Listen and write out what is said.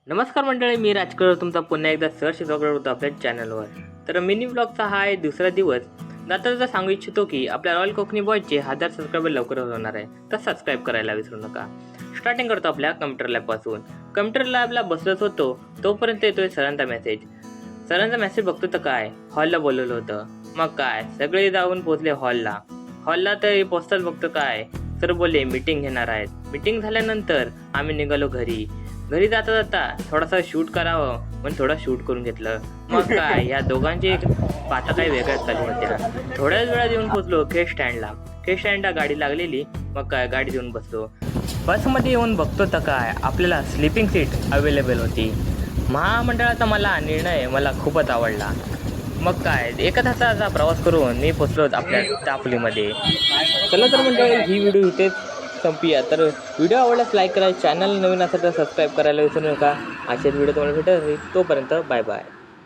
नमस्कार मंडळी, मी राजकर तुमचा पुन्हा एकदा सहर्ष स्वागत होतो आपल्या चॅनलवर. तर मिनी ब्लॉगचा हा आहे दुसरा दिवस. आता सांगू इच्छितो की आपल्या रॉयल कोकणी बॉयचे 1000 सबस्क्रायबर लवकरच होणार आहे, तर सबस्क्राईब करायला विसरू नका. स्टार्टिंग करतो आपल्या कम्प्युटर लॅबपासून. कम्प्युटर लॅबला बसलोच होतो तोपर्यंत येतोय सरांचा मेसेज बघतो तर काय, हॉलला बोलवलं होतं. मग काय सगळे जाऊन पोचले हॉलला तर पोचताच बघतो काय, सर बोलले मीटिंग घेणार आहेत. मीटिंग झाल्यानंतर आम्ही निघालो घरी जाता थोडासा शूट करावं म्हणून थोडा शूट करून घेतलं. मग काय या दोघांची पाता काही वेगळ्याच चालू होत्या. थोड्याच वेळात येऊन पोचलो केस स्टँडला गाडी लागलेली. मग काय गाडी देऊन बसलो. बसमध्ये येऊन बघतो तर काय आपल्याला स्लीपिंग सीट अवेलेबल होती. महामंडळाचा निर्णय मला खूपच आवडला. मग काय 1 तासाचा प्रवास करून मी पोचलो आपल्या दापोलीमध्ये. चला तर मंडळी, ही व्हिडिओ इथेच संपूया. तर व्हिडिओ आवडल्यास लाईक करा, चॅनल नवीन असेल तर सबस्क्राईब करायला विसरू नका. असेच व्हिडिओ तुम्हाला भेटत तोपर्यंत बाय बाय.